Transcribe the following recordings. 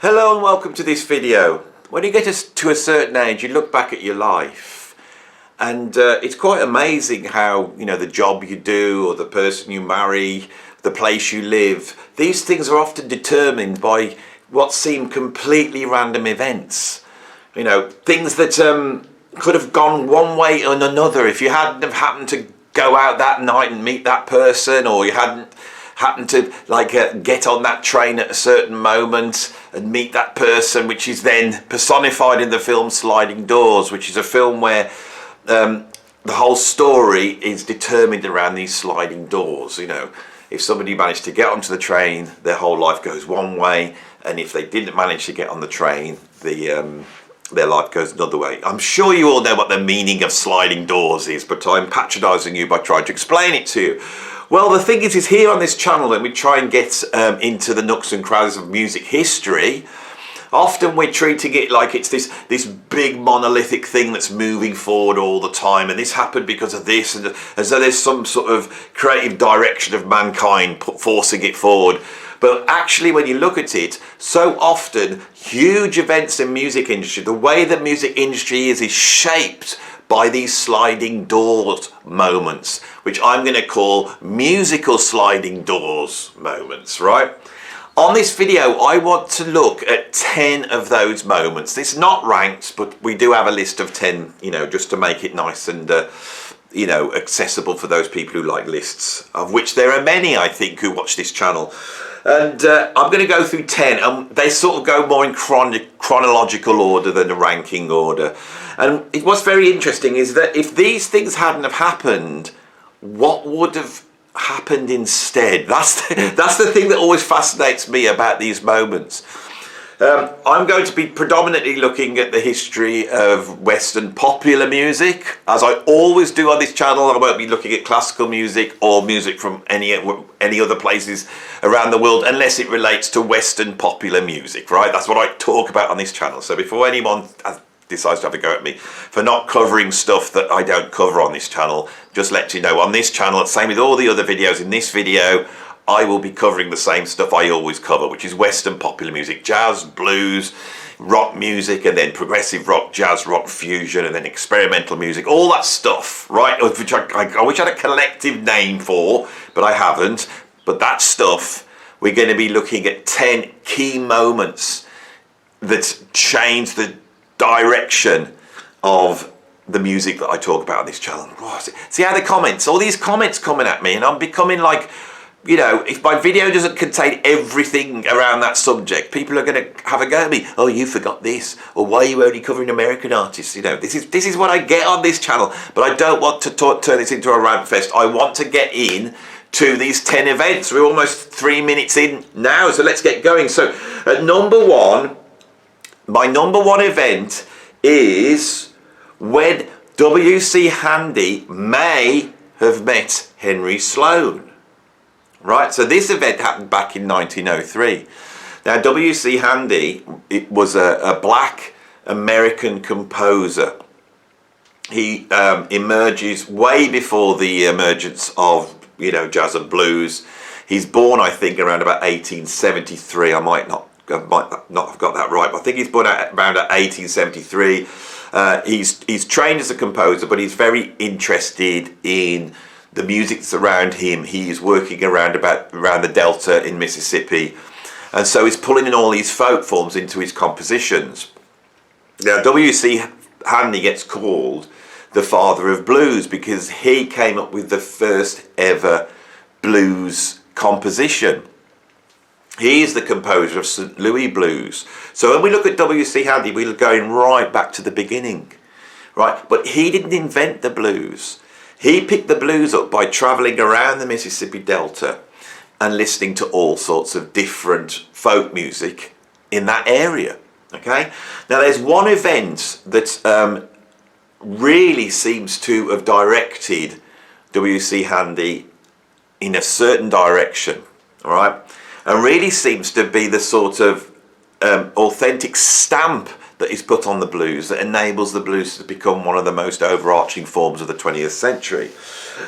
Hello and welcome to this video. When you get to a certain age, you look back at your life and it's quite amazing how, the job you do or the person you marry, the place you live, these things are often determined by what seem completely random events. Things that could have gone one way or another if you hadn't have happened to go out that night and meet that person, or you hadn't happened to get on that train at a certain moment and meet that person, which is then personified in the film Sliding Doors, which is a film where the whole story is determined around these sliding doors. If somebody managed to get onto the train, their whole life goes one way, and if they didn't manage to get on the train, their life goes another way. I'm sure you all know what the meaning of sliding doors is, but I'm patronising you by trying to explain it to you. Well, the thing is here on this channel, when we try and get into the nooks and crannies of music history, often we're treating it like it's this big monolithic thing that's moving forward all the time, and this happened because of this, and as though there's some sort of creative direction of mankind forcing it forward. But actually, when you look at it, so often huge events in music industry, the way the music industry is shaped by these sliding doors moments, which I'm going to call musical sliding doors moments, right? On this video, I want to look at 10 of those moments. It's not ranked, but we do have a list of 10, just to make it nice and, accessible for those people who like lists, of which there are many, I think, who watch this channel. And I'm going to go through 10, and they sort of go more in chronological order than a ranking order. And what's very interesting is that if these things hadn't have happened, what would have happened instead? That's the thing that always fascinates me about these moments. I'm going to be predominantly looking at the history of Western popular music. As I always do on this channel, I won't be looking at classical music or music from any other places around the world unless it relates to Western popular music, right? That's what I talk about on this channel. So before anyone decides to have a go at me for not covering stuff that I don't cover on this channel, just let you know, on this channel, same with all the other videos, in this video, I will be covering the same stuff I always cover, which is Western popular music, jazz, blues, rock music, and then progressive rock, jazz rock, fusion, and then experimental music, all that stuff, right? Which I wish I had a collective name for, but I haven't. But that stuff, we're going to be looking at 10 key moments that change the direction of the music that I talk about on this channel. See how the comments, all these comments coming at me, and I'm becoming like, if my video doesn't contain everything around that subject, people are going to have a go at me. Oh, you forgot this, or why are you only covering American artists? This is what I get on this channel, but I don't want to turn this into a rant fest. I want to get in to these 10 events. We're almost 3 minutes in now, so let's get going. So at number one, my number one event is when W.C. Handy may have met Henry Sloan. Right, so this event happened back in 1903. Now, W.C. Handy, it was a black American composer. He emerges way before the emergence of, jazz and blues. He's born, I think, around about 1873. I might not have got that right, but I think he's born around 1873. He's trained as a composer, but he's very interested in the music that's around him. He's working around the Delta in Mississippi, and so he's pulling in all these folk forms into his compositions. Now, W.C. Handy gets called the father of blues because he came up with the first ever blues composition. He is the composer of St. Louis Blues. So when we look at W.C. Handy, we're going right back to the beginning, right? But he didn't invent the blues. He picked the blues up by travelling around the Mississippi Delta and listening to all sorts of different folk music in that area, okay? Now, there's one event that really seems to have directed W.C. Handy in a certain direction, all right? And really seems to be the sort of authentic stamp that is put on the blues that enables the blues to become one of the most overarching forms of the 20th century.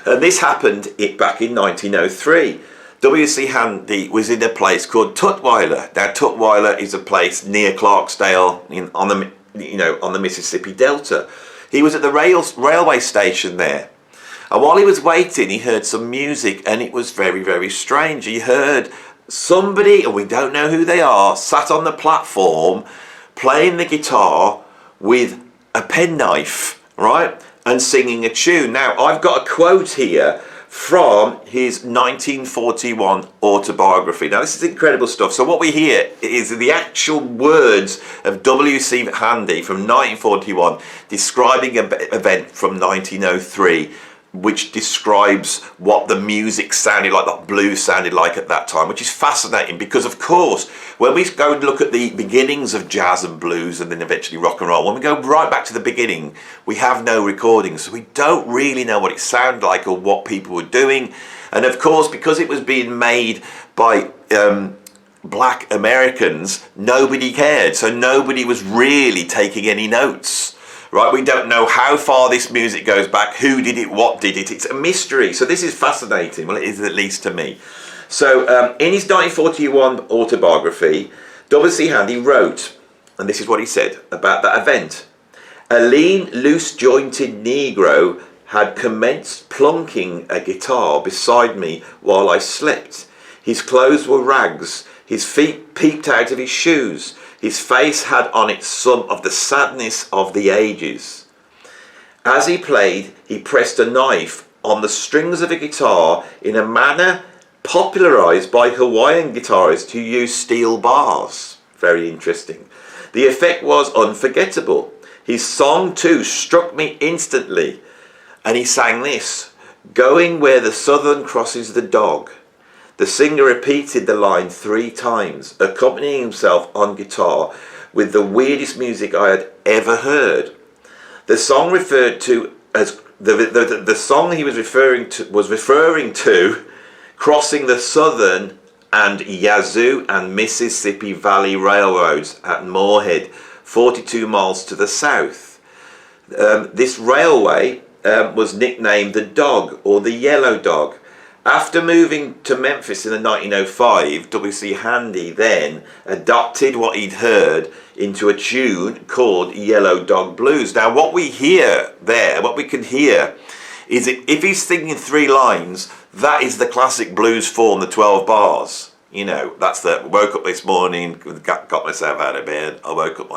And this happened back in 1903. W.C. Handy was in a place called Tutwiler. Now, Tutwiler is a place near Clarksdale on the Mississippi Delta. He was at the railway station there. And while he was waiting, he heard some music, and it was very, very strange. He heard somebody, and we don't know who they are, sat on the platform playing the guitar with a penknife, right? And singing a tune. Now, I've got a quote here from his 1941 autobiography. Now, this is incredible stuff. So what we hear is the actual words of W.C. Handy from 1941 describing an event from 1903, which describes what the music sounded like, the blues sounded like at that time, which is fascinating because, of course, when we go and look at the beginnings of jazz and blues and then eventually rock and roll, when we go right back to the beginning, we have no recordings, so we don't really know what it sounded like or what people were doing. And of course, because it was being made by black Americans, nobody cared, so nobody was really taking any notes. Right, we don't know how far this music goes back, who did it, what did it. It's a mystery. So this is fascinating. Well, it is at least to me. So in his 1941 autobiography, W.C. Handy wrote, and this is what he said about that event. A lean, loose-jointed Negro had commenced plunking a guitar beside me while I slept. His clothes were rags. His feet peeped out of his shoes. His face had on it some of the sadness of the ages. As he played, he pressed a knife on the strings of a guitar in a manner popularized by Hawaiian guitarists who use steel bars. Very interesting. The effect was unforgettable. His song too struck me instantly, and he sang this, "Going where the southern crosses the dog." The singer repeated the line 3 times, accompanying himself on guitar with the weirdest music I had ever heard. The song referred to as the song he was referring to crossing the Southern and Yazoo and Mississippi Valley Railroads at Moorhead, 42 miles to the south. This railway was nicknamed the Dog or the Yellow Dog. After moving to Memphis in 1905, W.C. Handy then adopted what he'd heard into a tune called Yellow Dog Blues. Now, what we hear there, what we can hear, is if he's singing 3 lines, that is the classic blues form, the 12 bars. You know, that's the woke up this morning, got myself out of bed. I woke up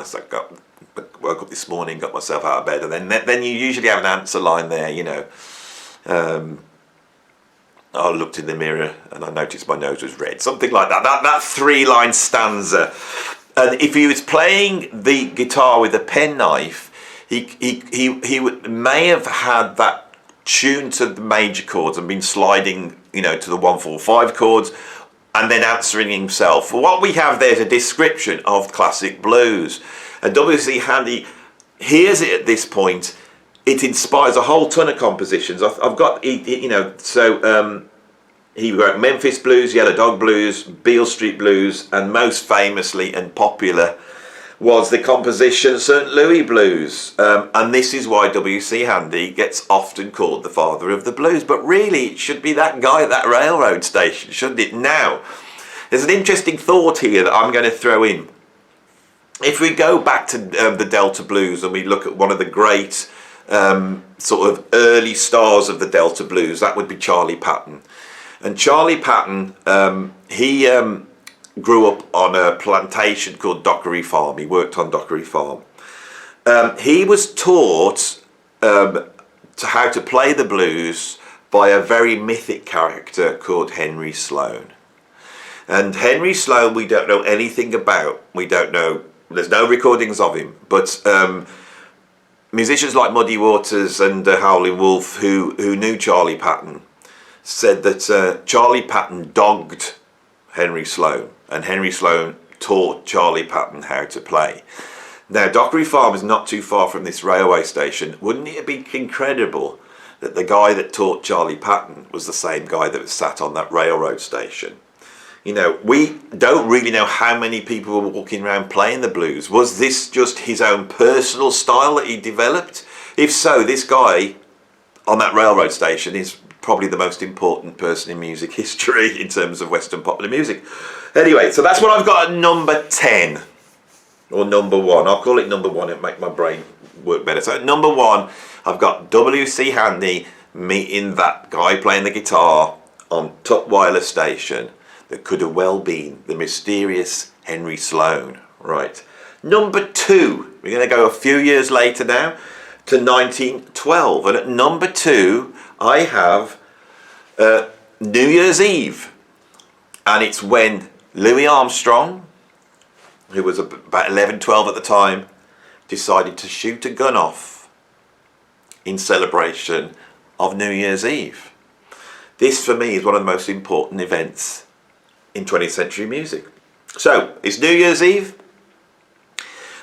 this morning, got myself out of bed, and then you usually have an answer line there. You know. I looked in the mirror and I noticed my nose was red. Something like that. That 3-line stanza. And if he was playing the guitar with a penknife, he may have had that tuned to the major chords and been sliding, you know, to the 1-4-5 chords and then answering himself. What we have there is a description of classic blues. And W.C. Handy hears it at this point. It inspires a whole ton of compositions. I've got, you know, so he wrote Memphis Blues, Yellow Dog Blues, Beale Street Blues, and most famously and popular was the composition St. Louis Blues. And this is why W.C. Handy gets often called the father of the blues. But really, it should be that guy at that railroad station, shouldn't it? Now, there's an interesting thought here that I'm going to throw in. If we go back to the Delta Blues and we look at one of the great sort of early stars of the Delta Blues, that would be Charlie Patton. And Charlie Patton, he grew up on a plantation called Dockery Farm. He worked on Dockery Farm. He was taught how to play the blues by a very mythic character called Henry Sloan. And Henry Sloan we don't know anything about. We don't know, there's no recordings of him, but musicians like Muddy Waters and Howlin' Wolf, who knew Charlie Patton, said that Charlie Patton dogged Henry Sloan, and Henry Sloan taught Charlie Patton how to play. Now, Dockery Farm is not too far from this railway station. Wouldn't it be incredible that the guy that taught Charlie Patton was the same guy that was sat on that railroad station? You know, we don't really know how many people were walking around playing the blues. Was this just his own personal style that he developed? If so, this guy on that railroad station is probably the most important person in music history in terms of Western popular music. Anyway, so that's what I've got at number 10. Or number 1. I'll call it number 1. It'll make my brain work better. So at number 1, I've got W.C. Handy meeting that guy playing the guitar on Tutwiler Station that could have well been the mysterious Henry Sloan. Right. Number 2, we're going to go a few years later now to 1912. And at number 2, I have New Year's Eve. And it's when Louis Armstrong, who was about 11, 12 at the time, decided to shoot a gun off in celebration of New Year's Eve. This, for me, is one of the most important events in 20th century music. So, it's New Year's Eve.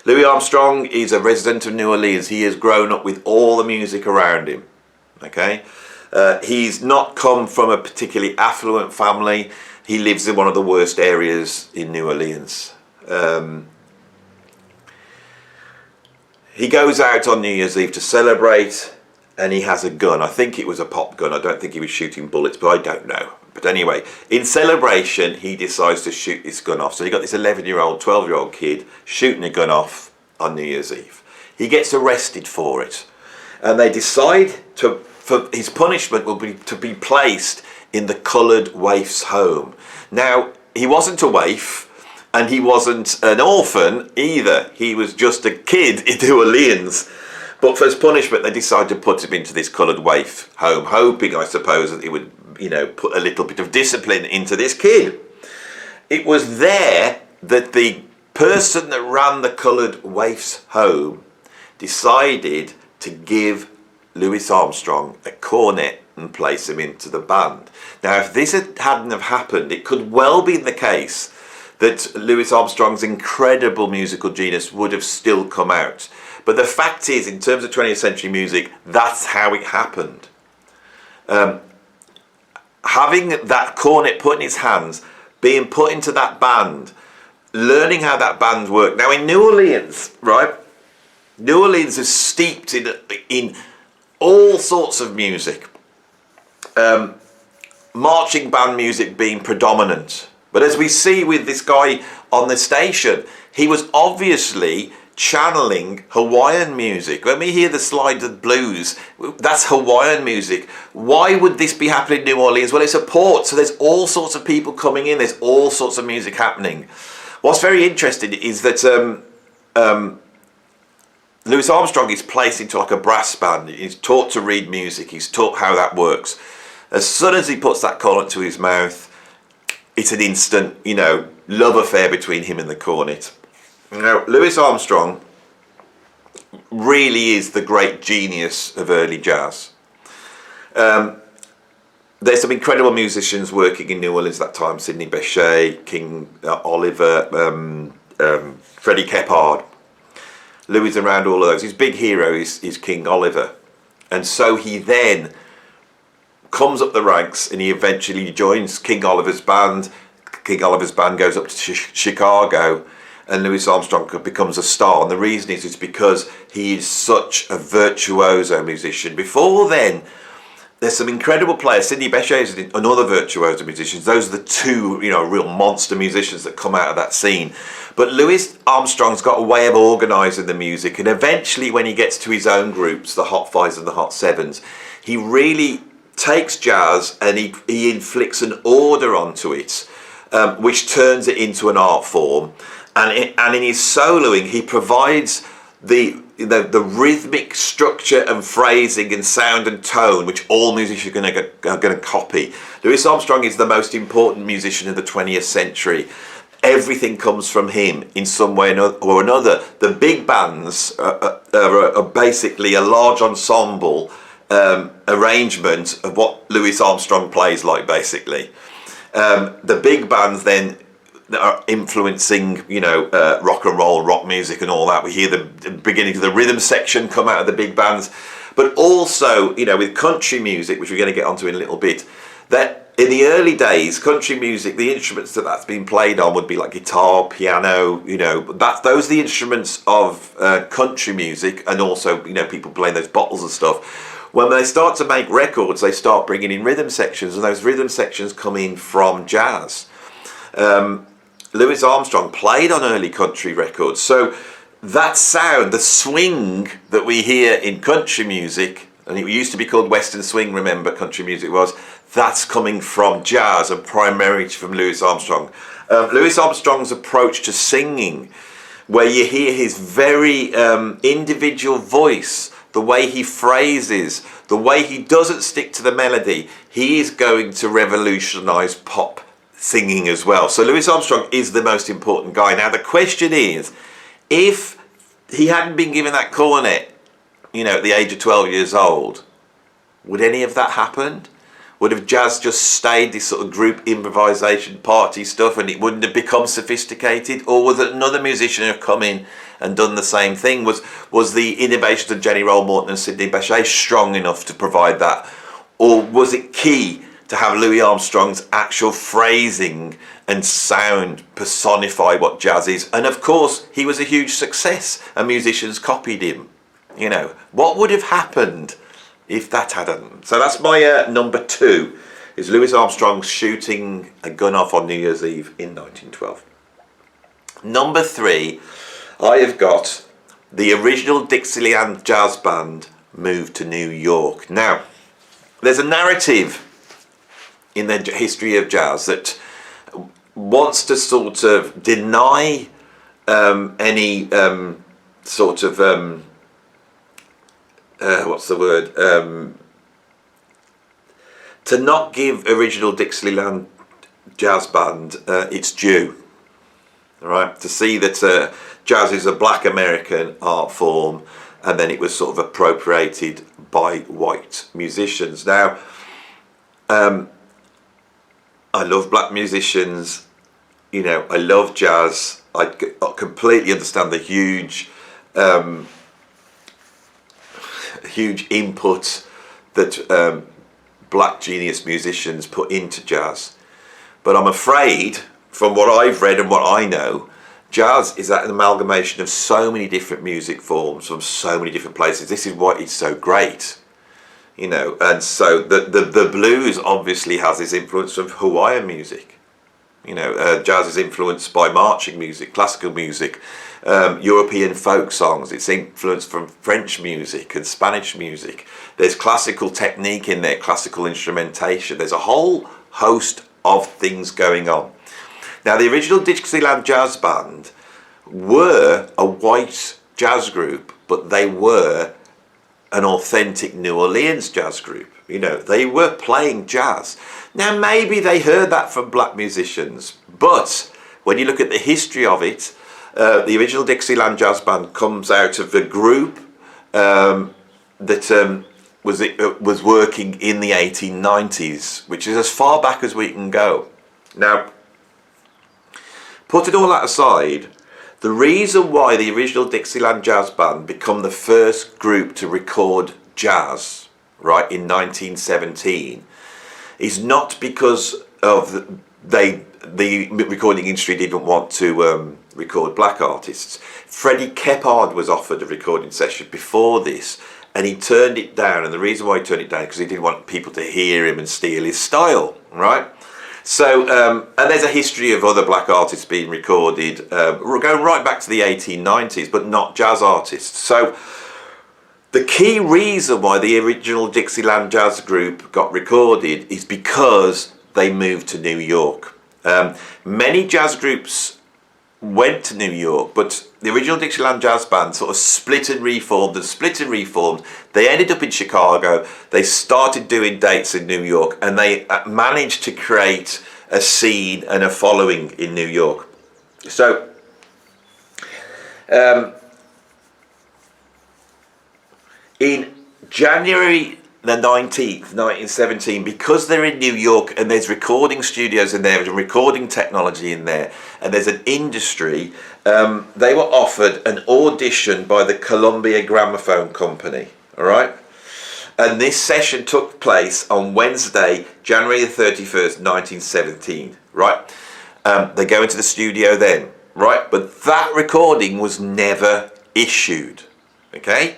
Louis Armstrong is a resident of New Orleans. He has grown up with all the music around him. Okay? He's not come from a particularly affluent family. He lives in one of the worst areas in New Orleans. He goes out on New Year's Eve to celebrate, and he has a gun. I think it was a pop gun. I don't think he was shooting bullets, but I don't know. But anyway, in celebration, he decides to shoot this gun off. So you got this 11-year-old, 12-year-old kid shooting a gun off on New Year's Eve. He gets arrested for it, and they decide for his punishment will be to be placed in the coloured waif's home. Now, he wasn't a waif, and he wasn't an orphan either. He was just a kid in New Orleans. But for his punishment, they decided to put him into this coloured waif home, hoping, I suppose, that it would, put a little bit of discipline into this kid. It was there that the person that ran the coloured waif's home decided to give Louis Armstrong a cornet and place him into the band. Now, if this hadn't have happened, it could well be the case that Louis Armstrong's incredible musical genius would have still come out. But the fact is, in terms of 20th century music, that's how it happened. Having that cornet put in his hands, being put into that band, learning how that band worked. Now in New Orleans, right? New Orleans is steeped in all sorts of music. Marching band music being predominant. But as we see with this guy on the station, he was obviously channeling Hawaiian music. When we hear the Slide of Blues, that's Hawaiian music. Why would this be happening in New Orleans? Well, it's a port, so there's all sorts of people coming in. There's all sorts of music happening. What's very interesting is that Louis Armstrong is placed into like a brass band. He's taught to read music. He's taught how that works. As soon as he puts that cornet to his mouth, it's an instant, love affair between him and the cornet. Now, Louis Armstrong really is the great genius of early jazz. There's some incredible musicians working in New Orleans at that time. Sidney Bechet, King Oliver, Freddie Keppard. Louis around all of those. His big hero is King Oliver. And so he then comes up the ranks and he eventually joins King Oliver's band. King Oliver's band goes up to Chicago, and Louis Armstrong becomes a star. And the reason is because he is such a virtuoso musician. Before then, there's some incredible players. Sidney Bechet is another virtuoso musician. Those are the two, real monster musicians that come out of that scene. But Louis Armstrong's got a way of organising the music, and eventually when he gets to his own groups, the Hot Fives and the Hot Sevens, he really takes jazz and he inflicts an order onto it, which turns it into an art form. And in his soloing, he provides the rhythmic structure and phrasing and sound and tone which all musicians are going to copy. Louis Armstrong is the most important musician of the 20th century. Everything comes from him in some way or another. The big bands are basically a large ensemble arrangement of what Louis Armstrong plays like, basically. The big bands then are influencing, rock and roll, rock music and all that. We hear the beginning of the rhythm section come out of the big bands. But also, with country music, which we're going to get onto in a little bit, that in the early days, country music, the instruments that's been played on would be like guitar, piano, those are the instruments of country music, and also, people playing those bottles and stuff. When they start to make records, they start bringing in rhythm sections, and those rhythm sections come in from jazz. Louis Armstrong played on early country records, so that sound, the swing that we hear in country music, and it used to be called Western swing, remember, country music was, that's coming from jazz and primarily from Louis Armstrong. Louis Armstrong's approach to singing, where you hear his very individual voice, the way he phrases, the way he doesn't stick to the melody, he is going to revolutionise pop singing as well. So Louis Armstrong is the most important guy. Now the question is, if he hadn't been given that cornet, at the age of 12 years old, would any of that happen? Would have jazz just stayed this sort of group improvisation party stuff and it wouldn't have become sophisticated? Or would another musician have come in and done the same thing? Was the innovations of Jenny Roll Morton and Sidney Bechet strong enough to provide that? Or was it key to have Louis Armstrong's actual phrasing and sound personify what jazz is? And of course, he was a huge success and musicians copied him. What would have happened if that hadn't? So that's my number 2, is Louis Armstrong shooting a gun off on New Year's Eve in 1912. Number 3, I have got the original Dixieland Jazz Band moved to New York. Now, there's a narrative in the history of jazz that wants to sort of deny any sort of to not give original Dixieland Jazz Band its due. All right, to see that jazz is a black American art form, and then it was sort of appropriated by white musicians. Now, I love black musicians. I love jazz. I completely understand the huge input that black genius musicians put into jazz. But I'm afraid, from what I've read and what I know, jazz is an amalgamation of so many different music forms from so many different places. This is why it's so great. And so the blues obviously has this influence from Hawaiian music. Jazz is influenced by marching music, classical music, European folk songs. It's influenced from French music and Spanish music. There's classical technique in there, classical instrumentation. There's a whole host of things going on. Now, the original Dixieland Jazz Band were a white jazz group, but they were an authentic New Orleans jazz group. They were playing jazz. Now, maybe they heard that from black musicians, but when you look at the history of it, the original Dixieland Jazz Band comes out of a group that was working in the 1890s, which is as far back as we can go. Now, putting all that aside, the reason why the original Dixieland Jazz Band become the first group to record jazz, right, in 1917, is not because of the recording industry didn't want to record black artists. Freddie Keppard was offered a recording session before this, and he turned it down. And the reason why he turned it down, because he didn't want people to hear him and steal his style, right? So, and there's a history of other black artists being recorded, going right back to the 1890s, but not jazz artists. So, the key reason why the original Dixieland Jazz Group got recorded is because they moved to New York. Many jazz groups went to New York, but the original Dixieland Jazz Band sort of split and reformed. They ended up in Chicago. They started doing dates in New York, and they managed to create a scene and a following in New York. So, in January the 19th, 1917, because they're in New York and there's recording studios in there and recording technology in there and there's an industry, they were offered an audition by the Columbia Gramophone Company, all right? And this session took place on Wednesday, January the 31st, 1917, right? They go into the studio then, right? But that recording was never issued, okay?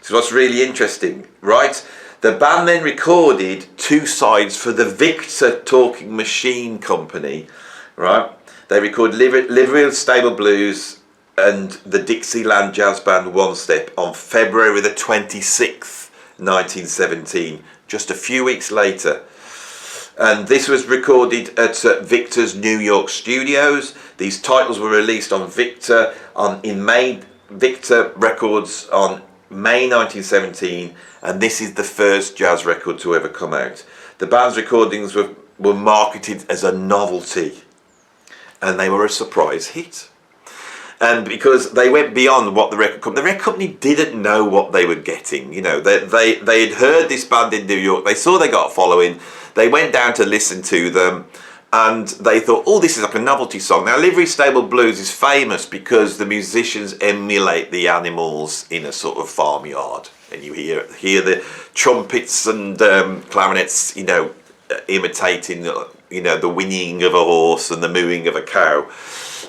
So what's really interesting, right? The band then recorded 2 sides for the Victor Talking Machine Company, right? They recorded Liverpool Stable Blues and the Dixieland Jazz Band One Step on February the 26th, 1917, just a few weeks later. And this was recorded at Victor's New York studios. These titles were released on Victor Victor Records on May 1917, and this is the first jazz record to ever come out. The band's recordings were marketed as a novelty, and they were a surprise hit. And because they went beyond what the record company didn't know what they were getting. You know, they had heard this band in New York. They saw they got a following. They went down to listen to them, and they thought, oh, this is like a novelty song. Now, Livery Stable Blues is famous because the musicians emulate the animals in a sort of farmyard, and you hear the trumpets and clarinets, you know, imitating, you know, the whinnying of a horse and the mooing of a cow.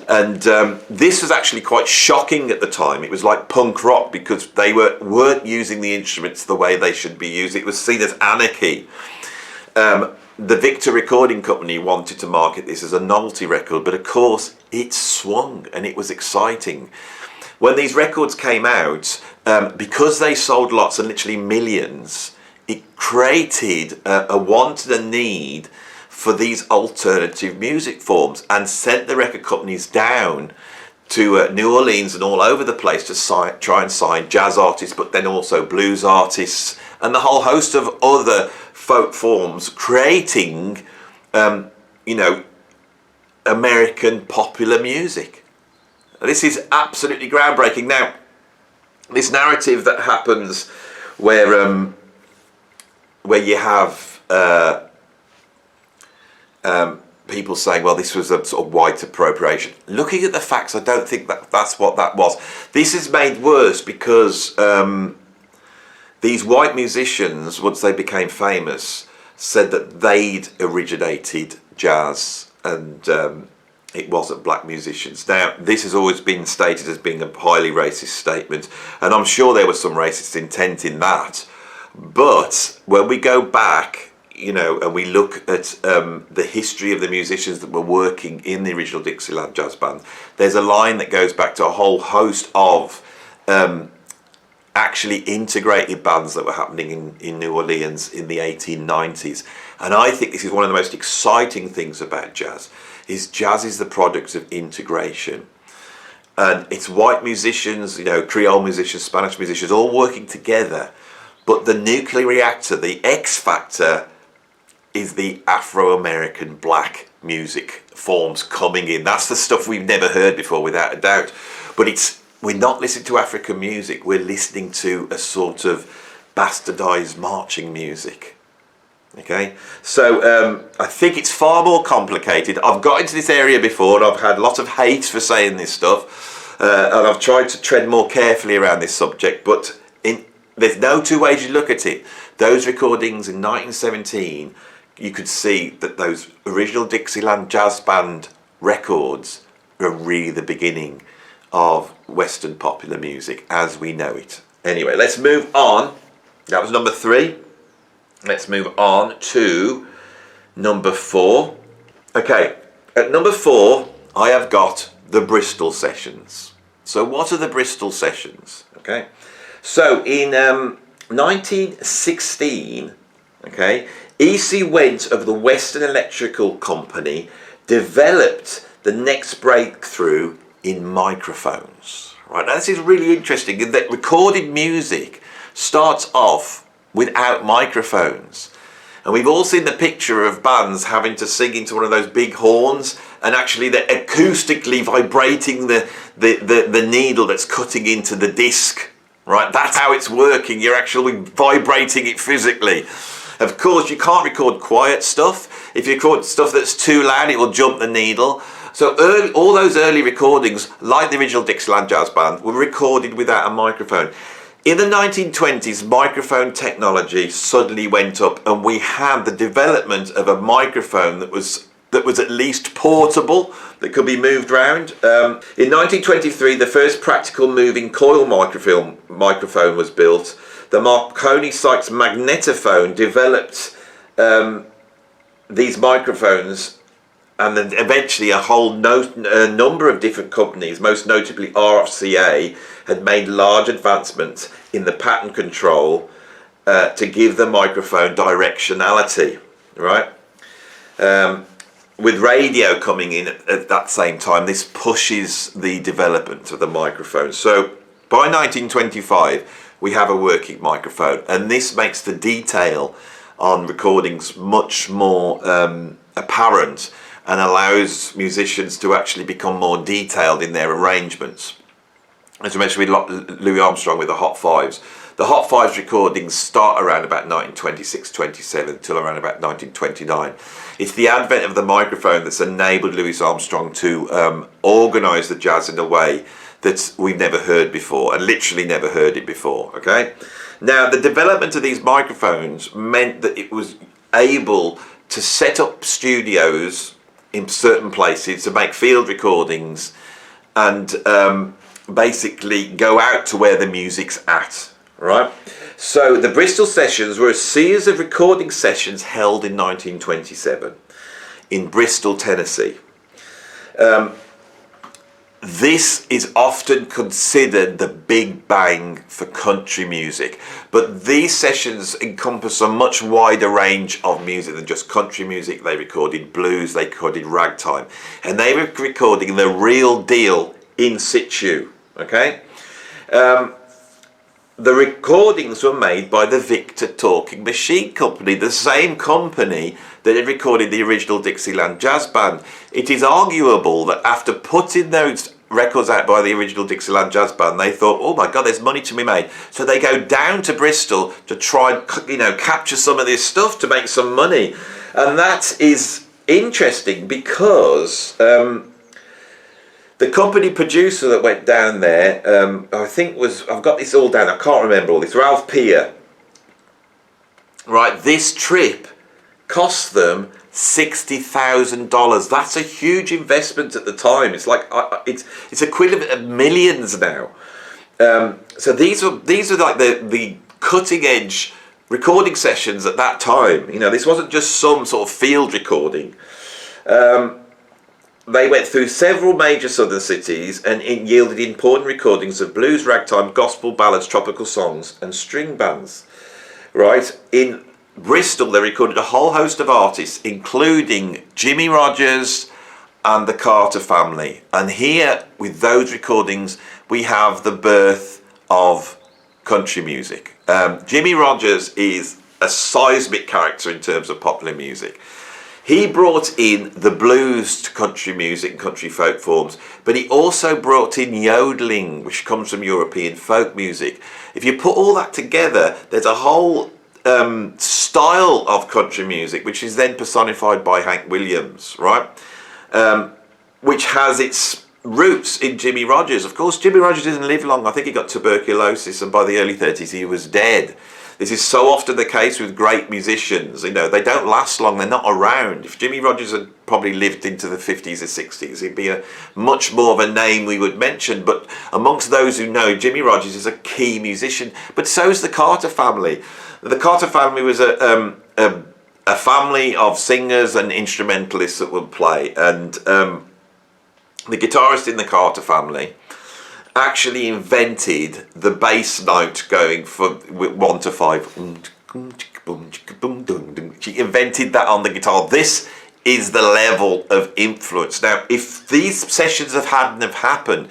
And this was actually quite shocking at the time. It was like punk rock because they weren't using the instruments the way they should be used. It was seen as anarchy. The Victor Recording Company wanted to market this as a novelty record, but of course it swung and it was exciting. When these records came out, because they sold lots and literally millions, it created a want and a need for these alternative music forms and sent the record companies down to New Orleans and all over the place to try and sign jazz artists, but then also blues artists and the whole host of other folk forms, creating, you know, American popular music. This is absolutely groundbreaking. Now, this narrative that happens where you have people saying, well, this was a sort of white appropriation. Looking at the facts, I don't think that's what that was. This is made worse because these white musicians, once they became famous, said that they'd originated jazz and it wasn't black musicians. Now, this has always been stated as being a highly racist statement, and I'm sure there was some racist intent in that. But when we go back, you know, and we look at the history of the musicians that were working in the original Dixieland Jazz Band, there's a line that goes back to a whole host of actually integrated bands that were happening in New Orleans in the 1890s. And I think this is one of the most exciting things about jazz is the product of integration. And it's white musicians, you know, Creole musicians, Spanish musicians, all working together. But the nuclear reactor, the X factor, is the Afro-American black music forms coming in. That's the stuff we've never heard before, without a doubt. But we're not listening to African music, we're listening to a sort of bastardized marching music. Okay, so I think it's far more complicated. I've got into this area before and I've had a lot of hate for saying this stuff, and I've tried to tread more carefully around this subject, but there's no two ways you look at it. Those recordings in 1917, you could see that those original Dixieland Jazz Band records are really the beginning of Western popular music as we know it. Anyway, let's move on. That was number 3. Let's move on to number 4. Okay, at number 4, I have got the Bristol Sessions. So what are the Bristol Sessions? Okay, so in 1916, okay, E.C. Went of the Western Electrical Company developed the next breakthrough in microphones. Right, now this is really interesting in that recorded music starts off without microphones. And we've all seen the picture of bands having to sing into one of those big horns and actually they're acoustically vibrating the needle that's cutting into the disc. Right, that's how it's working. You're actually vibrating it physically. Of course, you can't record quiet stuff. If you record stuff that's too loud, it will jump the needle. So all those early recordings, like the original Dixieland Jazz Band, were recorded without a microphone. In the 1920s, microphone technology suddenly went up and we had the development of a microphone that was at least portable, that could be moved around. In 1923, the first practical moving coil microphone microphone was built. The Marconi Sykes magnetophone developed these microphones, and then eventually a whole number of different companies, most notably RCA, had made large advancements in the pattern control to give the microphone directionality, right? With radio coming in at that same time, this pushes the development of the microphone. So by 1925, we have a working microphone, and this makes the detail on recordings much more apparent, and allows musicians to actually become more detailed in their arrangements. As I mentioned with Louis Armstrong with the Hot Fives. The Hot Fives recordings start around about 1926-27 till around about 1929. It's the advent of the microphone that's enabled Louis Armstrong to organise the jazz in a way that we've never heard before, and literally never heard it before, okay? Now, the development of these microphones meant that it was able to set up studios in certain places to make field recordings and basically go out to where the music's at, right? So the Bristol sessions were a series of recording sessions held in 1927 in Bristol, Tennessee. This is often considered the big bang for country music, but these sessions encompass a much wider range of music than just country music. They recorded blues, they recorded ragtime, and they were recording the real deal in situ, okay? The recordings were made by the Victor Talking Machine Company, the same company that had recorded the original Dixieland Jazz Band. It is arguable that after putting those records out by the original Dixieland Jazz Band, they thought, oh my God, there's money to be made. So they go down to Bristol to try and, capture some of this stuff to make some money. And that is interesting because the company producer that went down there, I think I've got this all down, I can't remember all this, Ralph Peer. Right, this trip cost them $60,000. That's a huge investment at the time. It's like, it's equivalent of millions now. So these are like the cutting edge recording sessions at that time. This wasn't just some sort of field recording. They went through several major southern cities, and it yielded important recordings of blues, ragtime, gospel, ballads, tropical songs, and string bands. Right? In Bristol, they recorded a whole host of artists, including Jimmie Rodgers and the Carter family. And here, with those recordings, we have the birth of country music. Jimmie Rodgers is a seismic character in terms of popular music. He brought in the blues to country music and country folk forms, but he also brought in yodeling, which comes from European folk music. If you put all that together, there's a whole style of country music, which is then personified by Hank Williams, right? Which has its roots in Jimmie Rodgers. Of course, Jimmie Rodgers didn't live long. I think he got tuberculosis, and by the early 30s he was dead. This is so often the case with great musicians. They don't last long. They're not around. If Jimmie Rodgers had probably lived into the 50s or 60s, he'd be a much more of a name we would mention. But amongst those who know, Jimmie Rodgers is a key musician. But so is the Carter family. The Carter family was a family of singers and instrumentalists that would play. And the guitarist in the Carter family actually invented the bass note going from 1 to 5. She invented that on the guitar. This is the level of influence. Now, if these sessions hadn't have happened,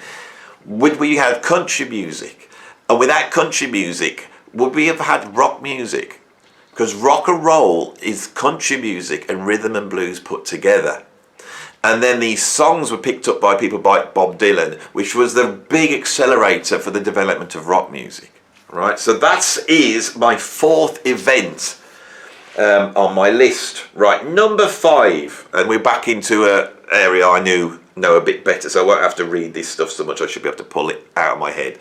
would we have country music? And without country music, would we have had rock music? Because rock and roll is country music and rhythm and blues put together. And then these songs were picked up by people like Bob Dylan, which was the big accelerator for the development of rock music. Right, so that is my fourth event on my list. Right, number 5, and we're back into an area I know a bit better, so I won't have to read this stuff so much. I should be able to pull it out of my head.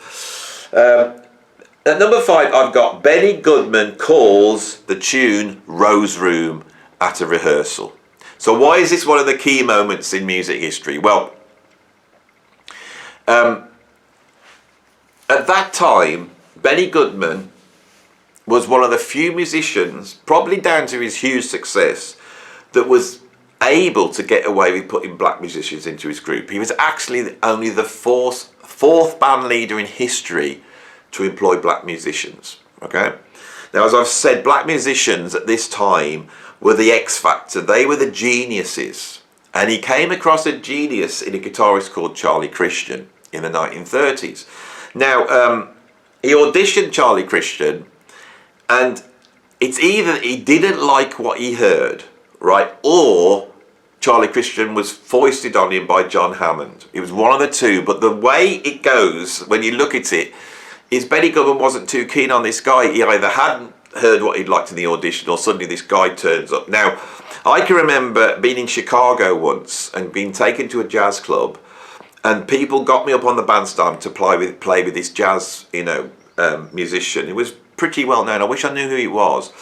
At number 5, I've got Benny Goodman calls the tune Rose Room at a rehearsal. So why is this one of the key moments in music history? Well, at that time, Benny Goodman was one of the few musicians, probably down to his huge success, that was able to get away with putting black musicians into his group. He was actually only the fourth band leader in history to employ black musicians. Okay? Now, as I've said, black musicians at this time were the X factor. They were the geniuses. And he came across a genius in a guitarist called Charlie Christian in the 1930s. Now, he auditioned Charlie Christian, and it's either he didn't like what he heard, right, or Charlie Christian was foisted on him by John Hammond. It was one of the two, but the way it goes, when you look at it, is Benny Goodman wasn't too keen on this guy. He either hadn't heard what he'd liked in the audition, or suddenly this guy turns up. Now, I can remember being in Chicago once and being taken to a jazz club, and people got me up on the bandstand to play with this jazz, musician. He was pretty well known. I wish I knew who he was.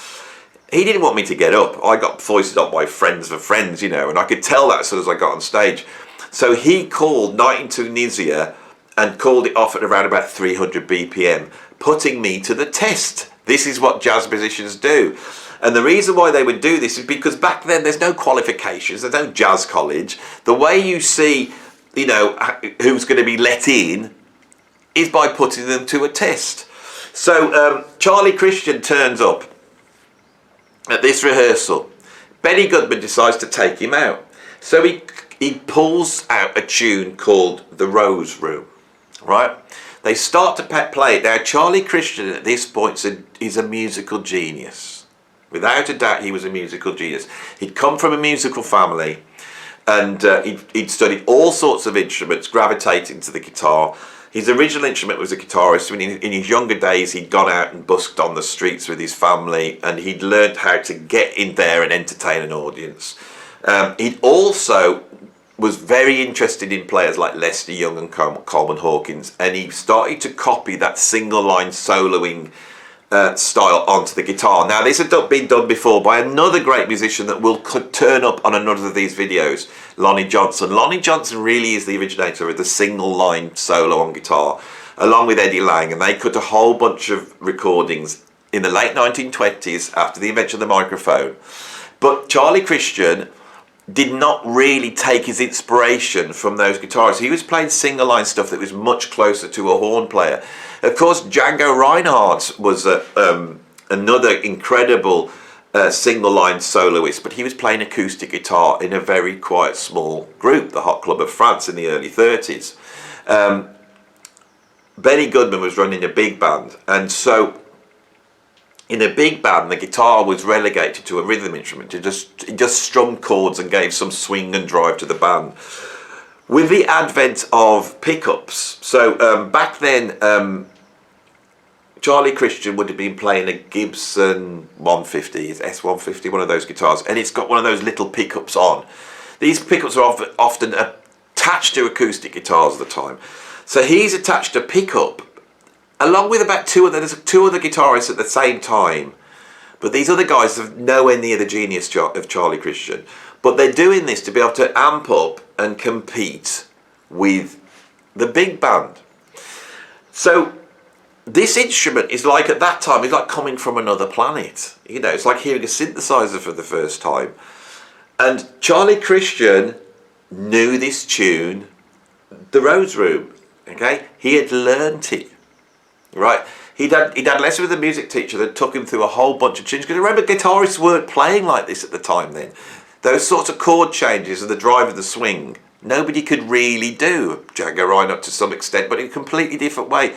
He didn't want me to get up. I got foisted up by friends of friends, and I could tell that as soon as I got on stage. So he called Night in Tunisia and called it off at around about 300 BPM, putting me to the test. This is what jazz musicians do. And the reason why they would do this is because back then there's no qualifications, there's no jazz college. The way you see, who's going to be let in is by putting them to a test. So Charlie Christian turns up at this rehearsal. Benny Goodman decides to take him out. So he pulls out a tune called The Rose Room, right? They start to play it. Now, Charlie Christian at this point is a musical genius. Without a doubt, he was a musical genius. He'd come from a musical family, and he'd studied all sorts of instruments, gravitating to the guitar. His original instrument was a guitarist. In his younger days, he'd gone out and busked on the streets with his family, and he'd learned how to get in there and entertain an audience. He'd also was very interested in players like Lester Young and Coleman Hawkins, and he started to copy that single line soloing style onto the guitar. Now, this had been done before by another great musician that will turn up on another of these videos, Lonnie Johnson. Lonnie Johnson really is the originator of the single line solo on guitar, along with Eddie Lang, and they cut a whole bunch of recordings in the late 1920s after the invention of the microphone. But Charlie Christian did not really take his inspiration from those guitarists. He was playing single line stuff that was much closer to a horn player. Of course, Django Reinhardt was another incredible single line soloist, but he was playing acoustic guitar in a very quiet small group, the Hot Club of France, in the early 30s. Benny Goodman was running a big band, and so in a big band, the guitar was relegated to a rhythm instrument. It just strummed chords and gave some swing and drive to the band. With the advent of pickups, so back then, Charlie Christian would have been playing a Gibson 150, S150, one of those guitars, and it's got one of those little pickups on. These pickups are often attached to acoustic guitars at the time. So he's attached a pickup along with about two other guitarists at the same time, but these other guys are nowhere near the genius of Charlie Christian. But they're doing this to be able to amp up and compete with the big band. So this instrument is like, at that time, it's like coming from another planet. It's like hearing a synthesizer for the first time. And Charlie Christian knew this tune, The Rose Room. Okay, he had learnt it. Right, he'd had lessons with a music teacher that took him through a whole bunch of tunes. Because remember, guitarists weren't playing like this at the time then. Those sorts of chord changes and the drive of the swing, nobody could really do. Django Reinhardt to some extent, but in a completely different way.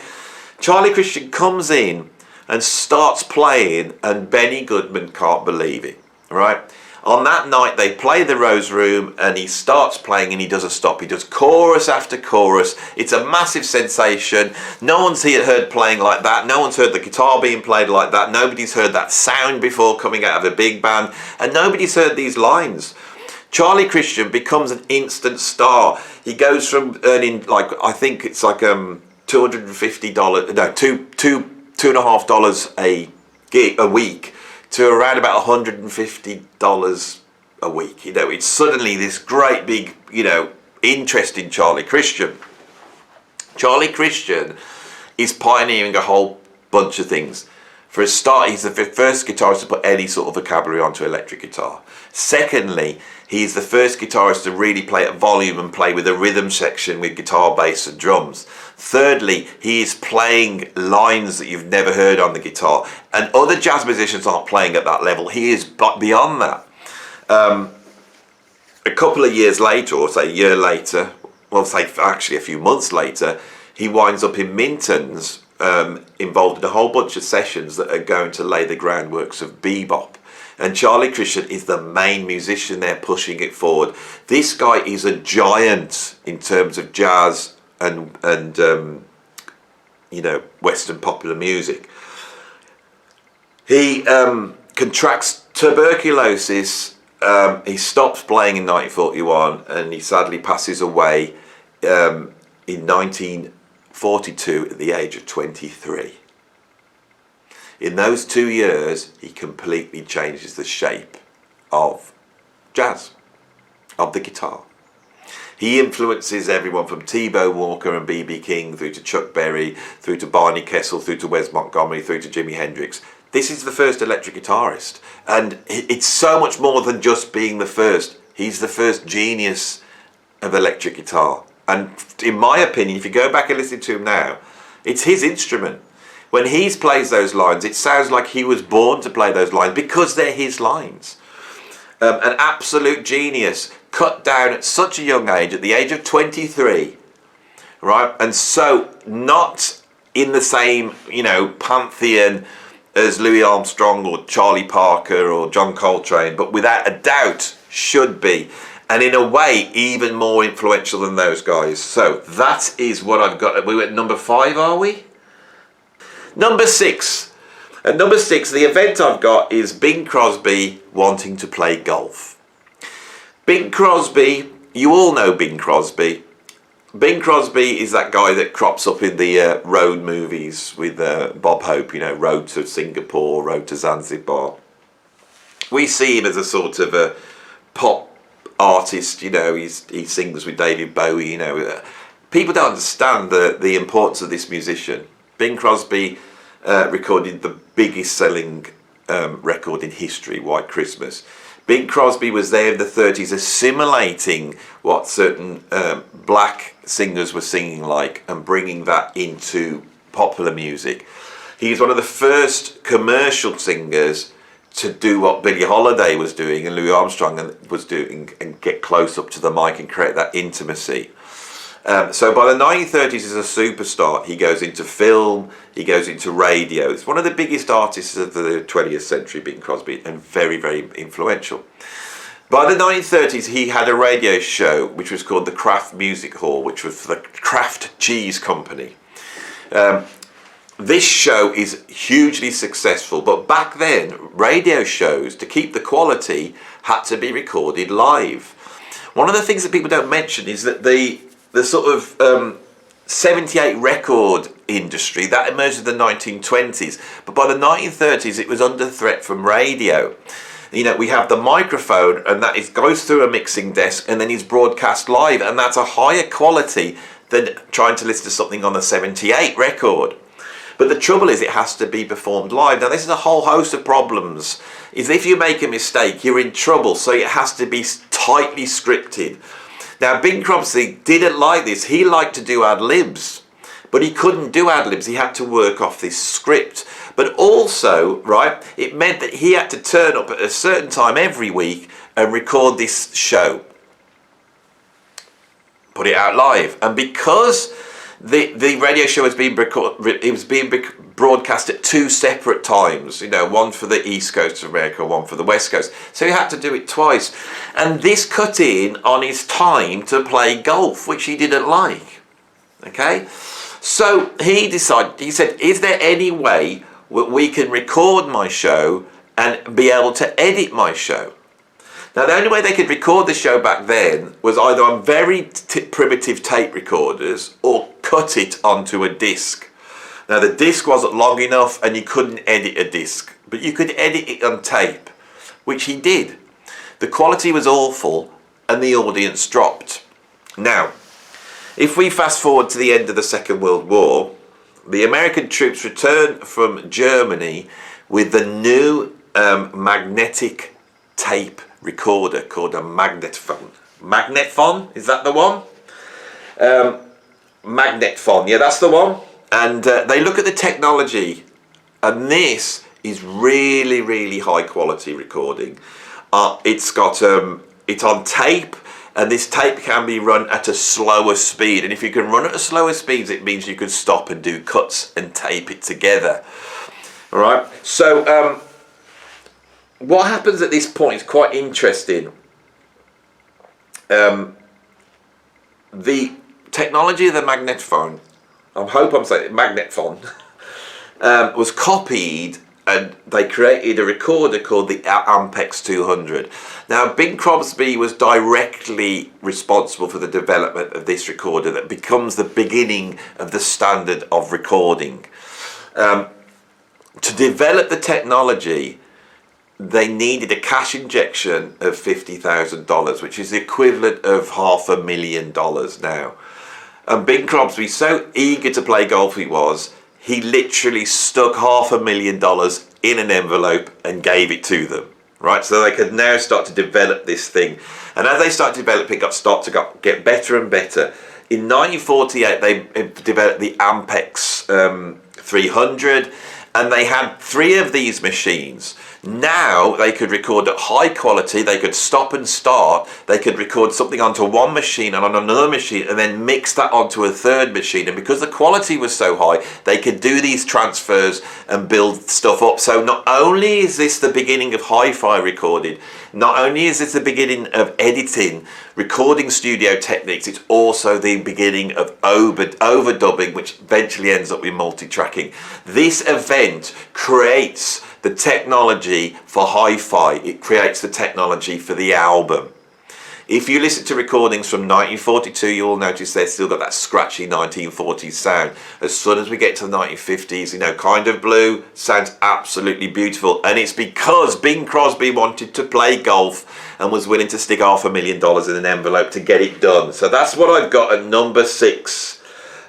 Charlie Christian comes in and starts playing, and Benny Goodman can't believe it. Right? On that night, they play The Rose Room, and he starts playing, and he doesn't stop. He does chorus after chorus. It's a massive sensation. No one's heard playing like that. No one's heard the guitar being played like that. Nobody's heard that sound before coming out of a big band, and nobody's heard these lines. Charlie Christian becomes an instant star. He goes from earning, I think it's like $250, no, $2.50 a week, to around about $150 a week. It's suddenly this great big, interest in Charlie Christian. Charlie Christian is pioneering a whole bunch of things. For a start, he's the first guitarist to put any sort of vocabulary onto electric guitar. Secondly, he's the first guitarist to really play at volume and play with a rhythm section with guitar, bass and drums. Thirdly, he is playing lines that you've never heard on the guitar, and other jazz musicians aren't playing at that level. He is beyond that. A couple of years later, or say a year later, well, say actually a few months later, he winds up in Minton's, involved in a whole bunch of sessions that are going to lay the groundworks of bebop. And Charlie Christian is the main musician there pushing it forward. This guy is a giant in terms of jazz and you know, Western popular music. He contracts tuberculosis. He stops playing in 1941, and he sadly passes away in 1942 at the age of 23. In those 2 years, he completely changes the shape of jazz, of the guitar. He influences everyone from T-Bone Walker and B.B. King through to Chuck Berry, through to Barney Kessel, through to Wes Montgomery, through to Jimi Hendrix. This is the first electric guitarist, and it's so much more than just being the first. He's the first genius of electric guitar. And in my opinion, if you go back and listen to him now, it's his instrument. When he plays those lines, it sounds like he was born to play those lines because they're his lines. An absolute genius, cut down at such a young age, at the age of 23, right? And so not in the same, you know, pantheon as Louis Armstrong or Charlie Parker or John Coltrane, but without a doubt should be. And in a way, even more influential than those guys. So that is what I've got. We went number 5, are we? Number 6. At number 6, the event I've got is Bing Crosby wanting to play golf. Bing Crosby, you all know Bing Crosby. Bing Crosby is that guy that crops up in the road movies with Bob Hope, you know, Road to Singapore, Road to Zanzibar. We see him as a sort of a pop artist, you know, he sings with David Bowie, you know. People don't understand the importance of this musician. Bing Crosby recorded the biggest selling record in history, White Christmas. Bing Crosby was there in the 30s assimilating what certain black singers were singing like and bringing that into popular music. He's one of the first commercial singers to do what Billie Holiday was doing and Louis Armstrong was doing, and get close up to the mic and create that intimacy. So by the 1930s, he's a superstar. He goes into film, he goes into radio. It's one of the biggest artists of the 20th century, Bing Crosby, and very, very influential. By the 1930s, he had a radio show which was called the Kraft Music Hall, which was for the Kraft Cheese Company. This show is hugely successful, but back then, radio shows, to keep the quality, had to be recorded live. One of the things that people don't mention is that the sort of 78 record industry, that emerged in the 1920s, but by the 1930s it was under threat from radio. You know, we have the microphone, and that goes through a mixing desk and then is broadcast live, and that's a higher quality than trying to listen to something on the 78 record. But the trouble is, it has to be performed live. Now, this is a whole host of problems. Is if you make a mistake, you're in trouble, so it has to be tightly scripted. Now, Bing Crosby didn't like this. He liked to do ad-libs, but he couldn't do ad-libs. He had to work off this script. But also, right, it meant that he had to turn up at a certain time every week and record this show, put it out live. And because the radio show was being broadcast at 2 separate times, you know, one for the East Coast of America, one for the West Coast. So he had to do it twice. And this cut in on his time to play golf, which he didn't like. Okay? So he decided, he said, is there any way we can record my show and be able to edit my show? Now, the only way they could record the show back then was either on very primitive tape recorders or cut it onto a disc. Now, the disc wasn't long enough and you couldn't edit a disc, but you could edit it on tape, which he did. The quality was awful and the audience dropped. Now, if we fast forward to the end of the Second World War, The American troops returned from Germany with the new magnetic tape recorder called a magnetophone. Magnetophone, is that the one? Magnetophone, yeah, that's the one. And they look at the technology, and this is really, really high quality recording. It's on tape, and this tape can be run at a slower speed. And if you can run at a slower speed, it means you can stop and do cuts and tape it together. All right. So what happens at this point is quite interesting. The technology of the magnetophone, I hope I'm saying it, magnetophone, was copied, and they created a recorder called the Ampex 200. Now, Bing Crosby was directly responsible for the development of this recorder that becomes the beginning of the standard of recording. To develop the technology, they needed a cash injection of $50,000, which is the equivalent of $500,000 now. And Bing Crosby, so eager to play golf he literally stuck $500,000 in an envelope and gave it to them, right? So they could now start to develop this thing. And as they started to develop it, get better and better. In 1948, they developed the Ampex 300, and they had 3 of these machines. Now they could record at high quality, they could stop and start, they could record something onto one machine and on another machine and then mix that onto a third machine. And because the quality was so high, they could do these transfers and build stuff up. So not only is this the beginning of hi-fi recording, not only is this the beginning of editing, recording studio techniques, it's also the beginning of overdubbing, which eventually ends up with multi-tracking. This event creates the technology for hi-fi. It creates the technology for the album. If you listen to recordings from 1942, you will notice they've still got that scratchy 1940s sound. As soon as we get to the 1950s, Kind of Blue sounds absolutely beautiful. And it's because Bing Crosby wanted to play golf and was willing to stick $500,000 in an envelope to get it done. So that's what I've got at number 6.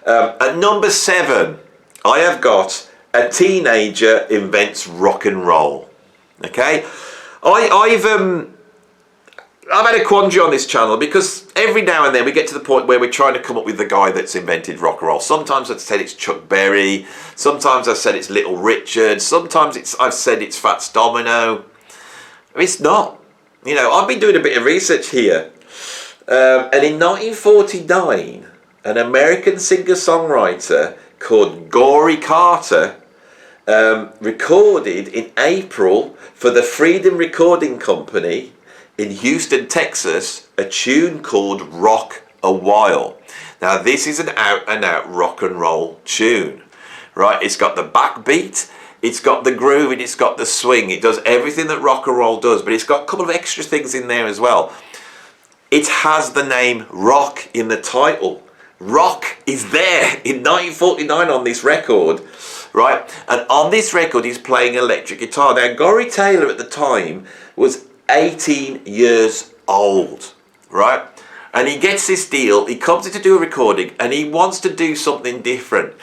At number 7, I have got a teenager invents rock and roll. Okay, I've had a quandary on this channel because every now and then we get to the point where we're trying to come up with the guy that's invented rock and roll. Sometimes I've said it's Chuck Berry, sometimes I've said it's Little Richard, sometimes I've said it's Fats Domino. It's not. I've been doing a bit of research here, and in 1949, an American singer-songwriter called Gory Carter recorded in April for the Freedom Recording Company in Houston, Texas, a tune called Rock a While. Now this is an out and out rock and roll tune, right? It's got the backbeat, it's got the groove, and it's got the swing. It does everything that rock and roll does, but it's got a couple of extra things in there as well. It has the name Rock in the title. Rock is there in 1949 on this record, right? And on this record, he's playing electric guitar. Now, Corey Taylor at the time was 18 years old, right? And he gets this deal, he comes in to do a recording, and he wants to do something different.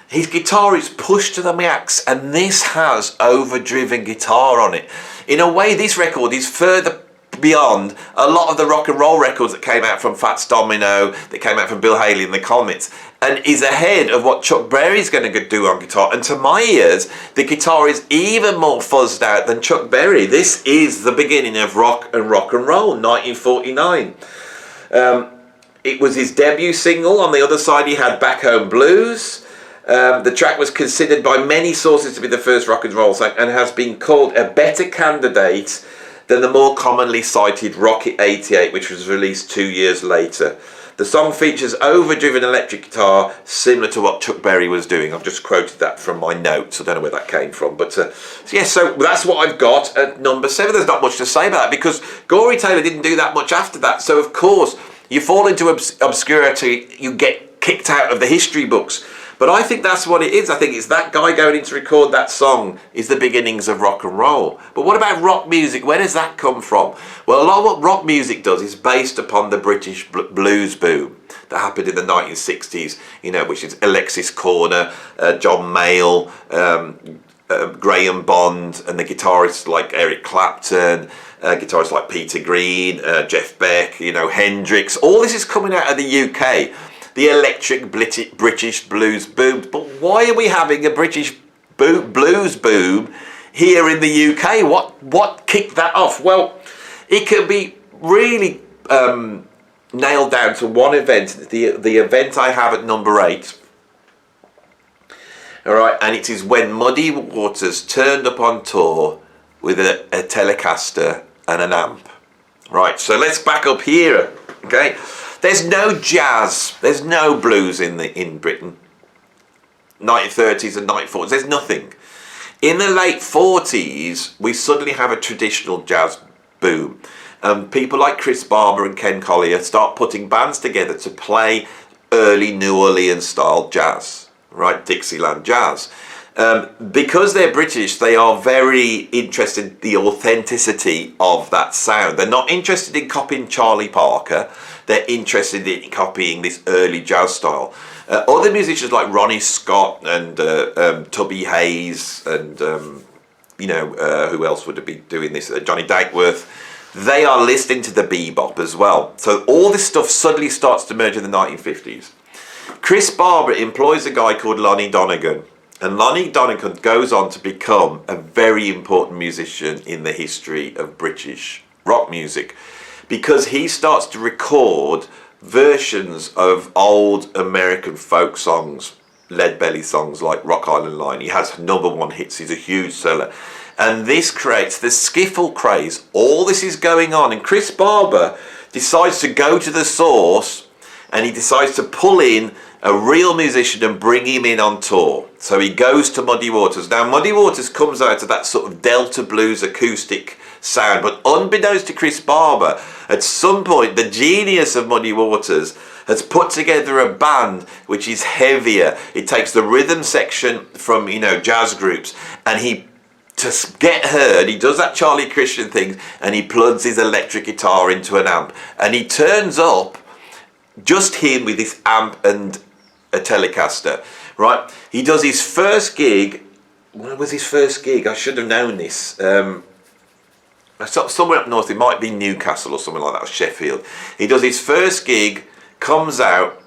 His guitar is pushed to the max, and this has overdriven guitar on it. In a way, this record is further beyond a lot of the rock and roll records that came out from Fats Domino, that came out from Bill Haley and the Comets, and is ahead of what Chuck Berry's going to do on guitar. And to my ears, the guitar is even more fuzzed out than Chuck Berry. This is the beginning of rock and roll, 1949. It was his debut single. On the other side, he had Back Home Blues. The track was considered by many sources to be the first rock and roll song and has been called a better candidate than the more commonly cited Rocket 88, which was released 2 years later. The song features overdriven electric guitar, similar to what Chuck Berry was doing. I've just quoted that from my notes. I don't know where that came from. But so that's what I've got at number 7. There's not much to say about that because Corey Taylor didn't do that much after that. So, of course, you fall into obscurity, you get kicked out of the history books. But I think that's what it is. I think it's that guy going in to record that song is the beginnings of rock and roll. But what about rock music? Where does that come from? Well, a lot of what rock music does is based upon the British blues boom that happened in the 1960s, which is Alexis Corner, John Mayall, Graham Bond, and the guitarists like Eric Clapton, guitarists like Peter Green, Jeff Beck, Hendrix. All this is coming out of the UK. The electric British blues boom. But why are we having a British blues boom here in the UK? What kicked that off? Well, it could be really nailed down to one event. The event I have at number 8. All right, and it is when Muddy Waters turned up on tour with a Telecaster and an amp. Right, so let's back up here. Okay. There's no jazz, there's no blues in Britain. 1930s and 1940s, there's nothing. In the late 40s, we suddenly have a traditional jazz boom. People like Chris Barber and Ken Collier start putting bands together to play early New Orleans style jazz, right? Dixieland jazz. Because they're British, they are very interested in the authenticity of that sound. They're not interested in copying Charlie Parker. They're interested in copying this early jazz style. Other musicians like Ronnie Scott and Tubby Hayes and who else would be doing this? Johnny Dankworth. They are listening to the bebop as well. So all this stuff suddenly starts to merge in the 1950s. Chris Barber employs a guy called Lonnie Donegan. And Lonnie Donegan goes on to become a very important musician in the history of British rock music, because he starts to record versions of old American folk songs, Lead Belly songs like Rock Island Line. He has #1 hits, he's a huge seller. And this creates the skiffle craze. All this is going on, and Chris Barber decides to go to the source, and he decides to pull in a real musician and bring him in on tour. So he goes to Muddy Waters. Now Muddy Waters comes out of that sort of Delta blues acoustic sound, but unbeknownst to Chris Barber, at some point the genius of Muddy Waters has put together a band which is heavier. It takes the rhythm section from jazz groups, and to get heard, he does that Charlie Christian thing, and he plugs his electric guitar into an amp, and he turns up just him with this amp and a Telecaster, right? He does his first gig. When was his first gig? I should have known this. Somewhere up north, it might be Newcastle or something like that, or Sheffield. He does his first gig, comes out,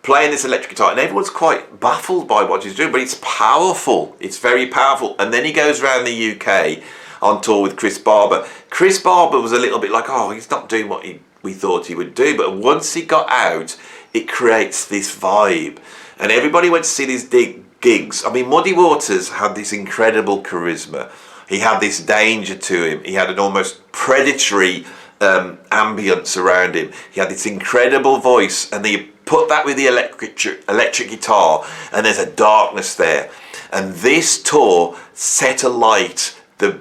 playing this electric guitar, and everyone's quite baffled by what he's doing, but it's powerful. It's very powerful. And then he goes around the UK on tour with Chris Barber. Chris Barber was a little bit like, he's not doing what we thought he would do, but once he got out, it creates this vibe, and everybody went to see these gigs. I mean, Muddy Waters had this incredible charisma. He had this danger to him. He had an almost predatory ambience around him. He had this incredible voice, and they put that with the electric guitar, and there's a darkness there. And this tour set alight the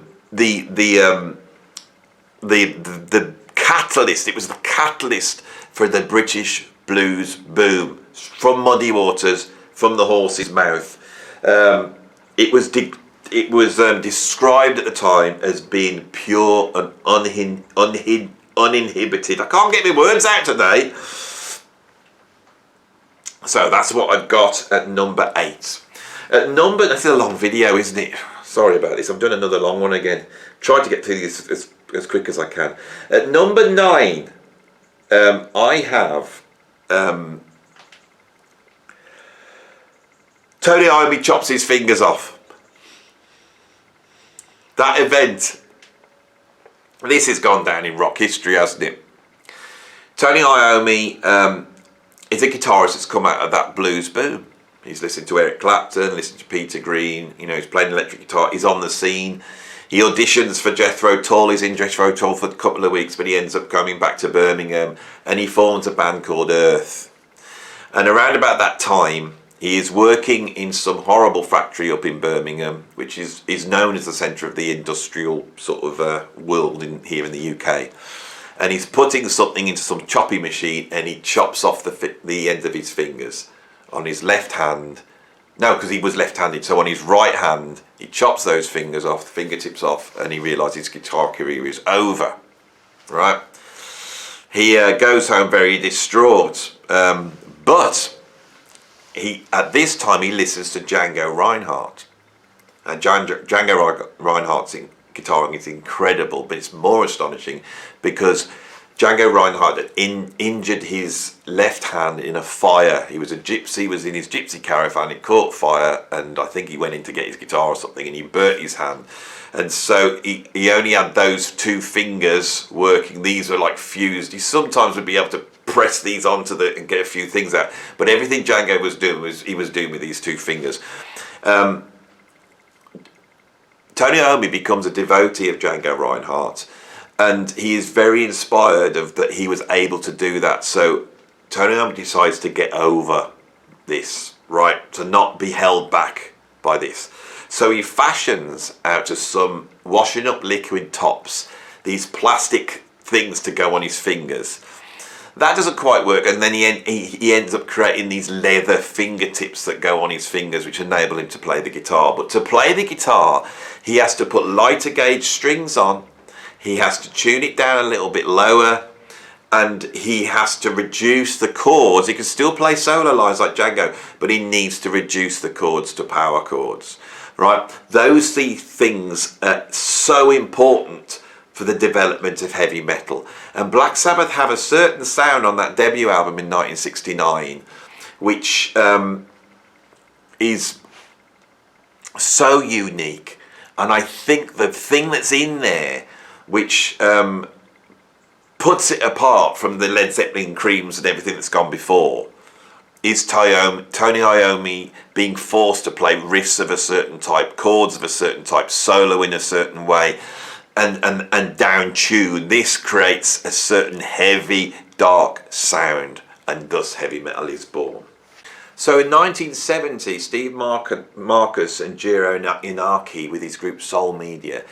catalyst. It was the catalyst for the British blues boom, from Muddy Waters, from the horse's mouth. It was described at the time as being pure and uninhibited. I can't get my words out today. So that's what I've got at number 8. That's a long video, isn't it? Sorry about this. I've done another long one again. Tried to get through this as quick as I can. At number 9, I have Tony Iommi chops his fingers off. That event. This has gone down in rock history, hasn't it? Tony Iommi is a guitarist that's come out of that blues boom. He's listened to Eric Clapton, listened to Peter Green, he's playing electric guitar, he's on the scene. He auditions for Jethro Tull, he's in Jethro Tull for a couple of weeks, but he ends up coming back to Birmingham, and he forms a band called Earth. And around about that time, he is working in some horrible factory up in Birmingham, which is known as the centre of the industrial sort of world here in the UK. And he's putting something into some choppy machine, and he chops off the end of his fingers on his left hand No, because he was left-handed, so on his right hand, he chops those fingers off, the fingertips off, and he realises his guitar career is over, right? He goes home very distraught, but at this time he listens to Django Reinhardt. And Django Reinhardt's guitaring is incredible, but it's more astonishing because Django Reinhardt had injured his left hand in a fire. He was a gypsy, was in his gypsy caravan, it caught fire, and I think he went in to get his guitar or something, and he burnt his hand. And so he only had those two fingers working. These were like fused. He sometimes would be able to press these onto and get a few things out. But everything Django was doing he was doing with these two fingers. Tony Iommi becomes a devotee of Django Reinhardt. And he is very inspired that he was able to do that. So Tony Iommi decides to get over this, right? To not be held back by this. So he fashions out of some washing up liquid tops these plastic things to go on his fingers. That doesn't quite work, and then he ends up creating these leather fingertips that go on his fingers, which enable him to play the guitar. But to play the guitar, he has to put lighter gauge strings on. He has to tune it down a little bit lower, and he has to reduce the chords. He can still play solo lines like Django, but he needs to reduce the chords to power chords, right? Those three things are so important for the development of heavy metal. And Black Sabbath have a certain sound on that debut album in 1969, which is so unique. And I think the thing that's in there which puts it apart from the Led Zeppelin Creams and everything that's gone before, is Tony Iommi being forced to play riffs of a certain type, chords of a certain type, solo in a certain way, and down tune. This creates a certain heavy, dark sound, and thus heavy metal is born. So in 1970, Steve Marcus and Jiro Inaki with his group Soul Media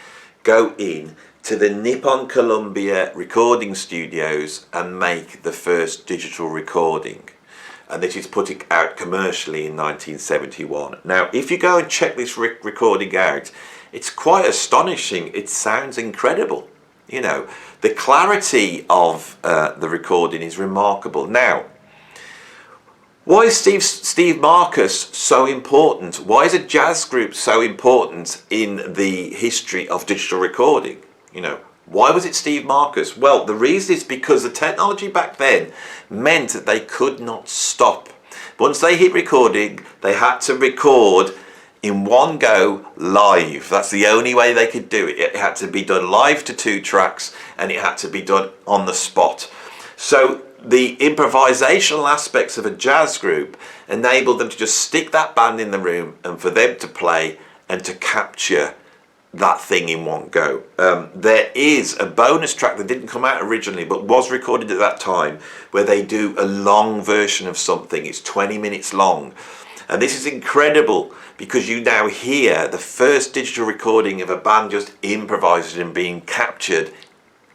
go in to the Nippon Columbia recording studios and make the first digital recording. And this is put out commercially in 1971. Now, if you go and check this recording out, it's quite astonishing. It sounds incredible. You know, the clarity of the recording is remarkable. Now, why is Steve Marcus so important? Why is a jazz group so important in the history of digital recording? You know, why was it Steve Marcus? Well, the reason is because the technology back then meant that they could not stop. Once they hit recording, they had to record in one go live. That's the only way they could do it. It had to be done live to 2 tracks, and it had to be done on the spot. So the improvisational aspects of a jazz group enabled them to just stick that band in the room and for them to play and to capture that thing in one go. There is a bonus track that didn't come out originally but was recorded at that time where they do a long version of something. It's 20 minutes long, and this is incredible because you now hear the first digital recording of a band just improvising and being captured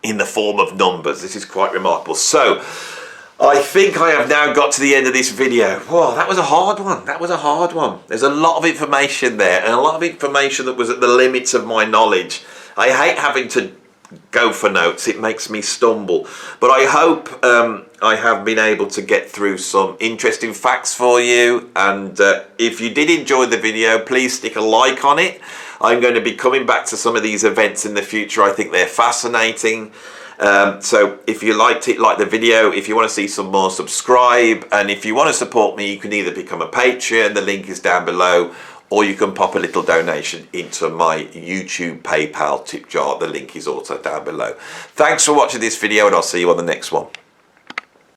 in the form of numbers. This is quite remarkable. So I think I have now got to the end of this video. Whoa, that was a hard one. That was a hard one. There's a lot of information there, and a lot of information that was at the limits of my knowledge. I hate having to go for notes. It makes me stumble. But I hope I have been able to get through some interesting facts for you. And if you did enjoy the video, please stick a like on it. I'm going to be coming back to some of these events in the future. I think they're fascinating. So if you liked it, like the video. If you want to see some more, subscribe. And if you want to support me, you can either become a Patreon, the link is down below, or you can pop a little donation into my YouTube PayPal tip jar. The link is also down below. Thanks for watching this video, and I'll see you on the next one.